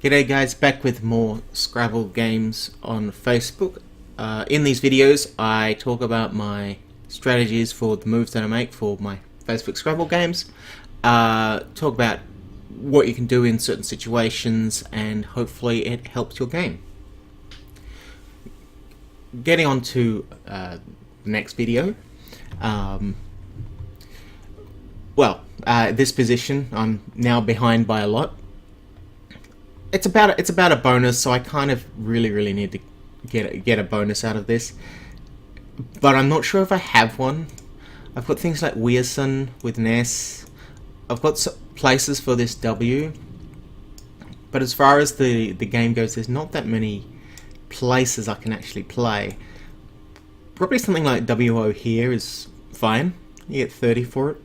G'day guys, back with more Scrabble games on Facebook. In these videos I talk about my strategies for the moves that I make for my Facebook Scrabble games, talk about what you can do in certain situations, and hopefully it helps your game. Getting on to the next video. This position I'm now behind by a lot. It's about a bonus, so I kind of really need to get a bonus out of this, but I'm not sure if I have one. I've got things like Weirson with an S. I've got places for this W, but as far as the game goes, there's not that many places I can actually play. Probably something like WO here is fine. You get 30 for it.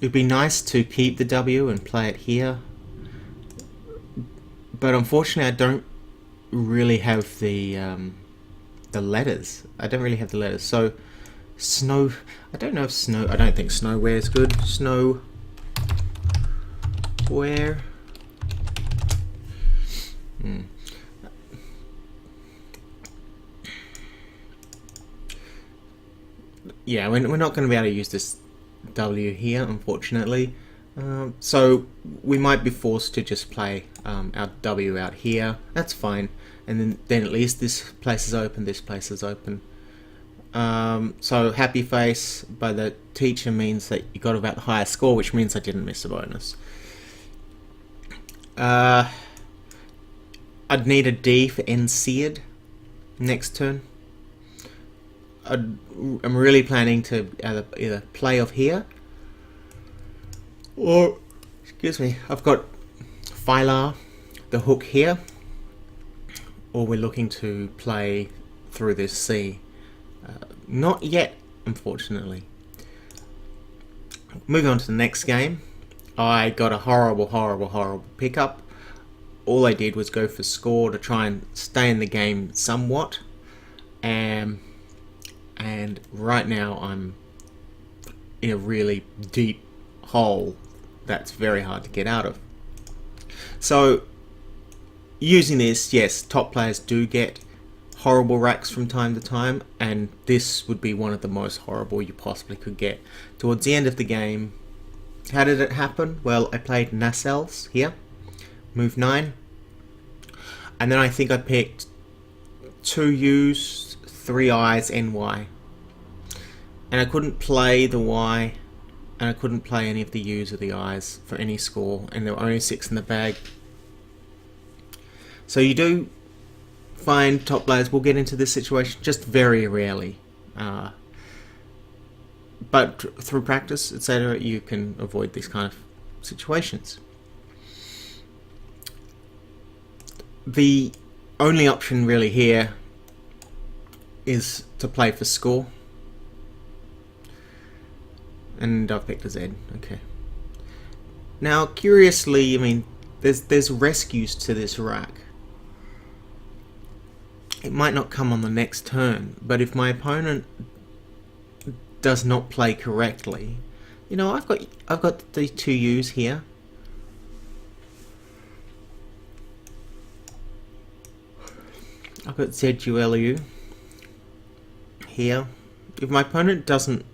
It'd be nice to keep the W and play it here, but unfortunately I don't really have the letters. I don't really have the letters. So snow. I don't know if snow. I don't think snowware is good. Snowware. Yeah, we're not going to be able to use this W here, unfortunately. So we might be forced to just play our W out here. That's fine. And then at least this place is open, this place is open. So happy face by the teacher means that you got about the highest score, which means I didn't miss a bonus. I'd need a D for Enseared next turn. I'm really planning to either play off here, or, excuse me, I've got Filar, the hook here, or we're looking to play through this C. Not yet, unfortunately. Moving on to the next game, I got a horrible pickup. All I did was go for score to try and stay in the game somewhat. And right now I'm in a really deep hole that's very hard to get out of. So using this, yes, top players do get horrible racks from time to time, and this would be one of the most horrible you possibly could get. Towards the end of the game, how did it happen? Well, I played nacelles here, move 9, and then I think I picked 2 U's, 3 I's, and Y. And I couldn't play the Y, and I couldn't play any of the U's or the I's for any score, and there were only 6 in the bag. So you do find top players will get into this situation, just very rarely. But through practice, etc., you can avoid these kind of situations. The only option really here is to play for score. And I've picked a Z, okay. Now, curiously, I mean, there's rescues to this rack. It might not come on the next turn, but if my opponent does not play correctly, you know, I've got the 2 U's here. I've got ZULU here. If my opponent doesn't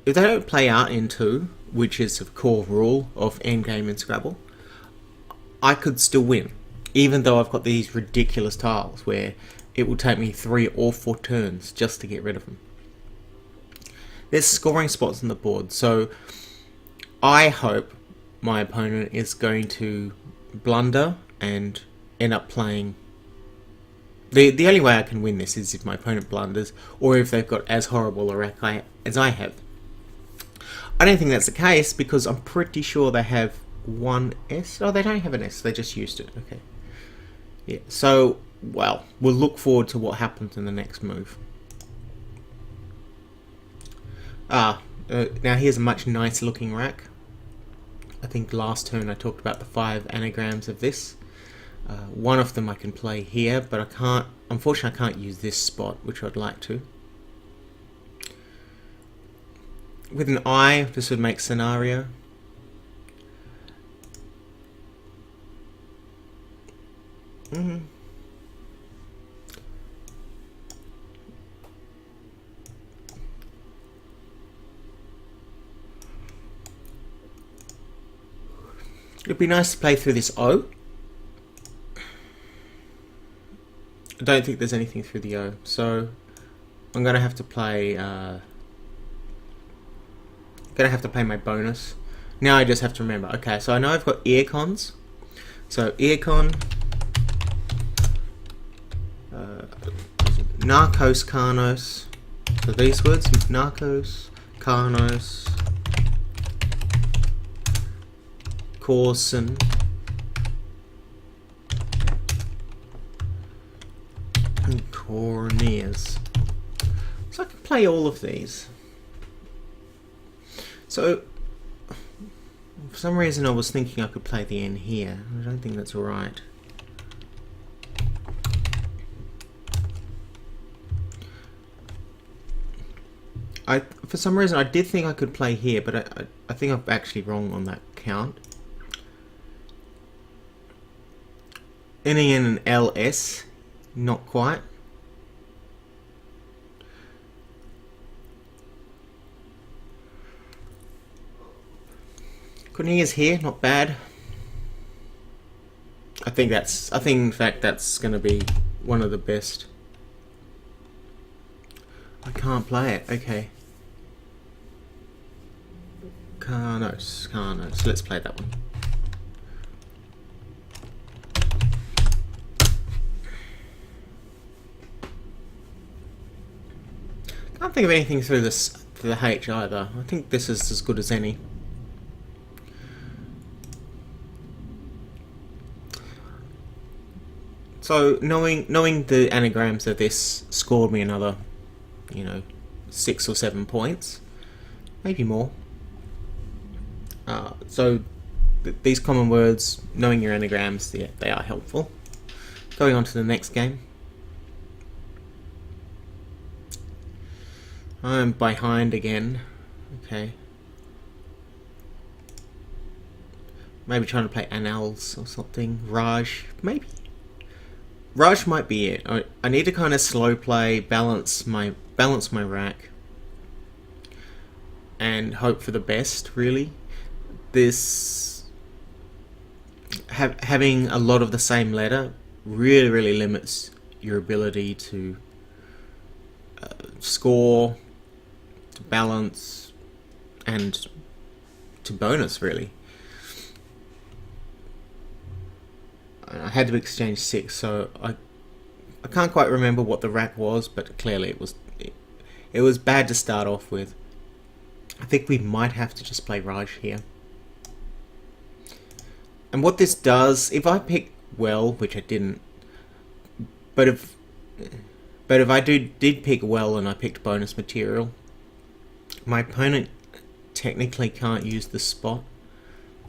if they don't play out in 2, which is a core rule of endgame in Scrabble, I could still win, even though I've got these ridiculous tiles where it will take me 3 or 4 turns just to get rid of them. There's scoring spots on the board, so I hope my opponent is going to blunder and end up playing. The only way I can win this is if my opponent blunders, or if they've got as horrible a rack as I have. I don't think that's the case, because I'm pretty sure they have 1 S. Oh, they don't have an S, they just used it. Okay. Yeah, so, well, we'll look forward to what happens in the next move. Now here's a much nicer looking rack. I think last turn I talked about the 5 anagrams of this. One of them I can play here, but I can't. Unfortunately, I can't use this spot, which I'd like to. with an I, this would make scenario. It'd be nice to play through this O. I don't think there's anything through the O, so I'm gonna have to play. My bonus. Now I just have to remember. Okay, so I know I've got earcons. So earcon, narcos, carnos. So these words: narcos, carnos, corson, and corneas. So I can play all of these. So, for some reason I was thinking I could play the N here. I don't think that's right. For some reason I did think I could play here, but I think I'm actually wrong on that count. N, E, N, and L, S, not quite. Corneas here, not bad. I think in fact that's gonna be one of the best. I can't play it, okay. Carnos, let's play that one. Can't think of anything through the H either. I think this is as good as any. So knowing the anagrams of this scored me another, 6 or 7 points, maybe more. So these common words, knowing your anagrams, yeah, they are helpful. Going on to the next game. I'm behind again. Okay. Maybe trying to play analyse or something. Raj, maybe. Raj might be it. I need to kind of slow play, balance my rack, and hope for the best. Really, this having a lot of the same letter really limits your ability to score, to balance, and to bonus. Really. I had to exchange 6, so I can't quite remember what the rack was, but clearly it was bad to start off with. I think we might have to just play Raj here. And what this does, if I pick well, which I didn't, but if I did pick well and I picked bonus material, my opponent technically can't use the spot,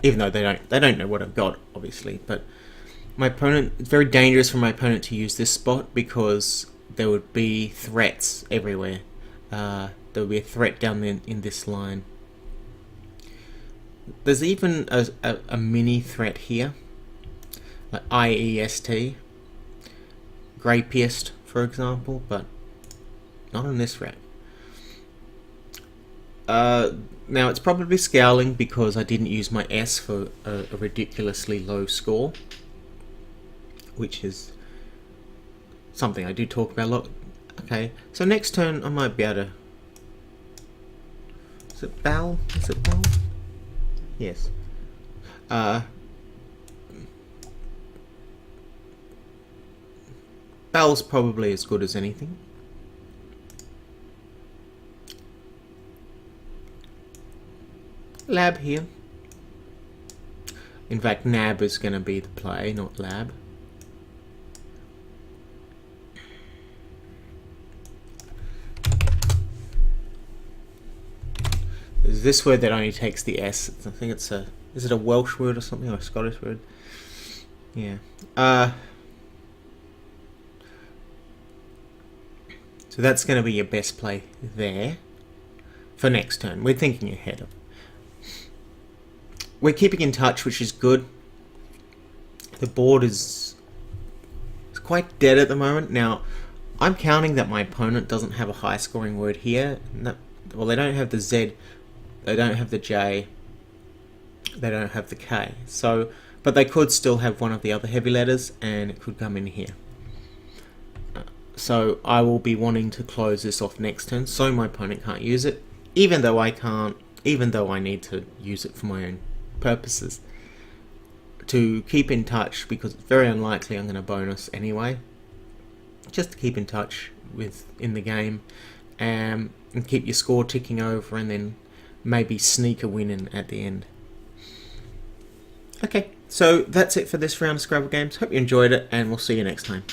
even though they don't know what I've got, obviously, but my opponent, it's very dangerous for my opponent to use this spot because there would be threats everywhere. There would be a threat down in this line. There's even a mini threat here, like IEST, Grey Pierced, for example, but not on this rack. Now it's probably scowling because I didn't use my S for a ridiculously low score, which is something I do talk about a lot. Okay, so next turn I might be able to... Is it Bell? Yes. Bell's probably as good as anything. Lab here. In fact, Nab is going to be the play, not Lab. There's this word that only takes the S. I think it's a... Is it a Welsh word or something, or a Scottish word? Yeah. So that's going to be your best play there. for next turn. We're thinking ahead. We're keeping in touch, which is good. The board is quite dead at the moment. Now, I'm counting that my opponent doesn't have a high scoring word here. No, well, they don't have the Z, they don't have the J, they don't have the K. So, but they could still have one of the other heavy letters, and it could come in here. So I will be wanting to close this off next turn, so my opponent can't use it, even though I can't, even though I need to use it for my own purposes. To keep in touch, because it's very unlikely I'm going to bonus anyway. Just to keep in touch with in the game, and keep your score ticking over, and then maybe sneak a win in at the end. Okay, so that's it for this round of Scrabble games. Hope you enjoyed it, and we'll see you next time.